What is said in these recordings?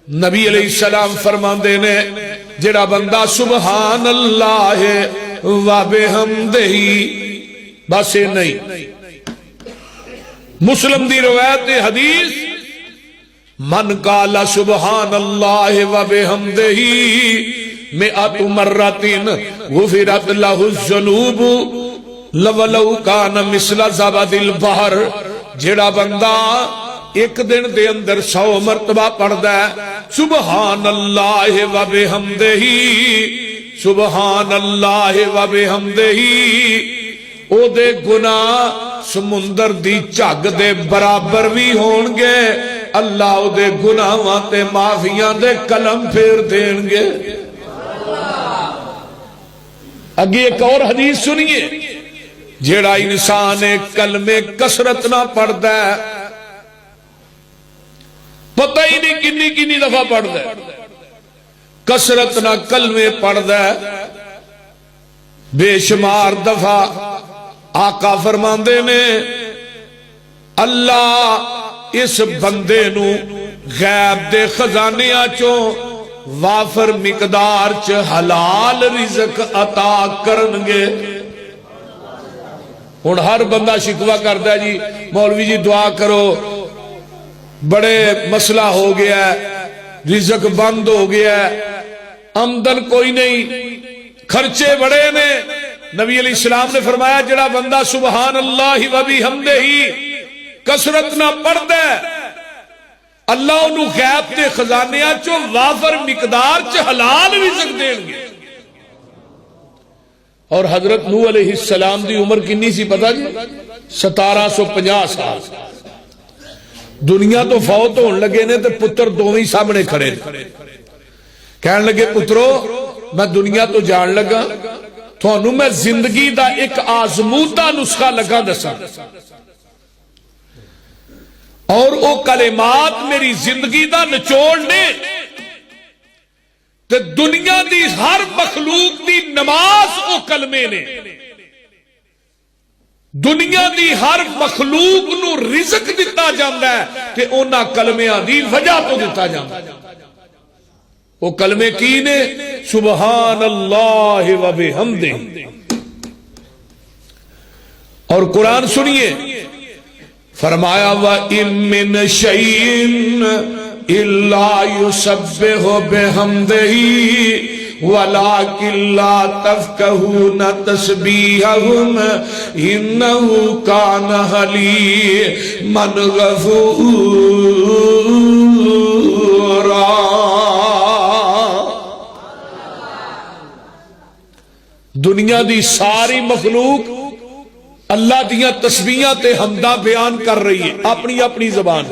نبی علیہ السلام فرماندے نے جڑا بندہ سبحان اللہ و بحمدہ بس نہیں. مسلم دی روایت حدیث من قال سبحان اللہ و بحمدہ مئات مرۃ غفرت لہ الذنوب لو کان مثل زبد البحر. جڑا بندہ ایک دن دے اندر 100 مرتبہ پڑھدا ہے سبحان اللہ و بحمدہ سبحان اللہ و بحمدہ او دے گناہ سمندر دی جھگ دے برابر بھی ہون گے. اللہ او دے گناہاں تے معافیاں دے قلم پھیر دین گے. اگے ایک اور حدیث سنیے جیڑا انسان کلمے کثرت نہ پڑھدا ہے پتہ ہی نہیں کنی کنی دفعہ پڑھدا ہے کثرت نہ کلمے پڑھدا ہے بے شمار دفعہ. آقا فرماندے نے اللہ اس بندے نو غیب دے خزانیاں چوں وافر مقدار چ حلال رزق عطا کرنگے. ہن ہر بندہ شکوہ کرتا ہے جی مولوی جی دعا کرو بڑے مسئلہ ہو گیا ہے رزق بند ہو گیا ہے آمدن کوئی نہیں خرچے بڑے نے. نبی علیہ السلام نے فرمایا جڑا بندہ سبحان اللہ و بحمدہ کثرت نہ پڑھدا ہے اللہ انہوں غیب دے خزانیاں چو وافر مقدار چ حلال رزق دیں گے. اور حضرت نوح علیہ السلام دی عمر کنی سی پتہ جی 1750 سال. دنیا تو فوت ہون لگے نے تے پتر دوویں سامنے کھڑے کہن لگے پترو میں دنیا تو جان لگا تھانوں میں زندگی دا ایک آزمودہ نسخہ لگا دساں اور او کلمات میری زندگی دا نچوڑ نے تے دنیا دی ہر مخلوق دی نماز او کلمے نے. دنیا دی ہر مخلوق نو رزق دتا جاندا ہے تے اونا کلمیاں دی وجہ تو دتا جاندا ہے. وہ کلمے کی نے سبحان اللہ و بحمدہ. اور قرآن سنیے فرمایا وَإِن مِّن شَيْءٍ إِلَّا يُسَبِّحُ بِحَمْدِهِ وَلَكِن لَّا تَفْقَهُونَ تَسْبِيحَهُمْ إِنَّهُ كَانَ حَلِيمًا غَفُورًا. دنیا دی ساری مخلوق اللہ دیاں تسبیحاں تے حمدہ بیان کر رہی ہے اپنی اپنی زبان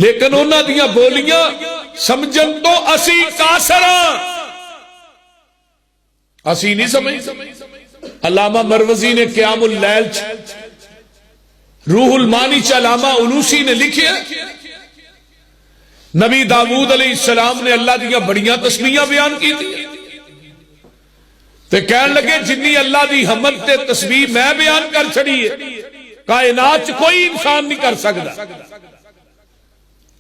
لیکن انہاں دیاں بولیاں سمجھن تو اسی کاسراں اسی نہیں سمجھ. علامہ مروزی نے قیام اللیل روح المانی چ علامہ علوسی نے لکھے نبی داؤد علیہ السلام نے اللہ دیاں بڑیاں تسبیحاں بیان کی تھی تے کہن لگے جنی اللہ دی حمد تے تسبیح میں بیان کر چھڑی ہے کائنات کوئی انسان نہیں کر سکتا.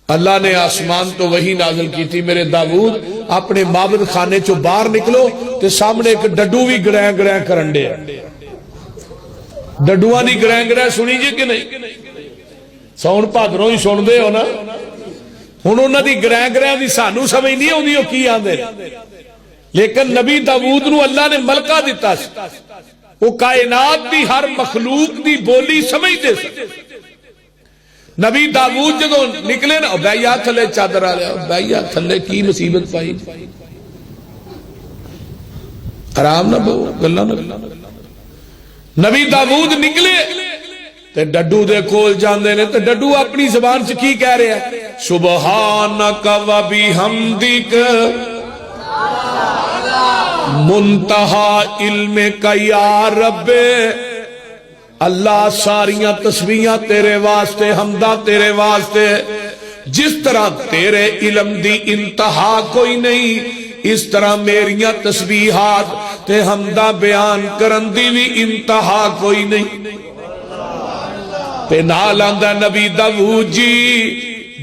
اللہ نے آسمان تو وہی نازل کی تھی میرے داؤد اپنے معبد خانے چو باہر نکلو تے سامنے ایک ڈڈو بھی گریں گریں کرنڈے ہیں. ڈڈوਆਂ دی گریں گریں سنی جی کہ نہیں سون بھادروں ہی سن دے ہو نا. ہن انہاں دی گریں گریں دی سانو سمجھ نہیں آندی او کی آندے لیکن نبی داؤد نو اللہ نے ملکہ دیتا وہ کائنات دی ہر مخلوق دی بولی سمجھ دے سکتے. نبی داؤد جدو نکلے نا بھائیا تھلے چادر آ لیا بھائیا تھلے کی مصیبت پائی آرام نہ بہو گلا نہ. نبی داؤد نکلے تے ڈڈو دے کول جاندے نے تے ڈڈو اپنی زبان سے کی کہہ رہے ہیں سبحانک و بحمدک منتہا علم کا یا رب. اللہ ساریاں تسبیحاں تیرے واسطے حمدہ تیرے واسطے جس طرح تیرے علم دی انتہا کوئی نہیں اس طرح میریاں تسبیحات تے حمدہ بیان کرن دی بھی انتہا کوئی نہیں. تے نال آندا نبی داؤد جی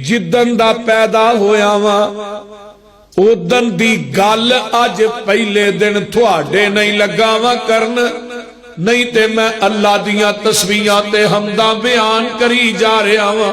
جدن دا پیدا ہویا وا اودن دی گل اج پہلے دن تھوڑے نہیں لگا وا کرن، نہیں تے میں اللہ دیاں تسبیحاں تے حمداں بیان کری جا رہا وا۔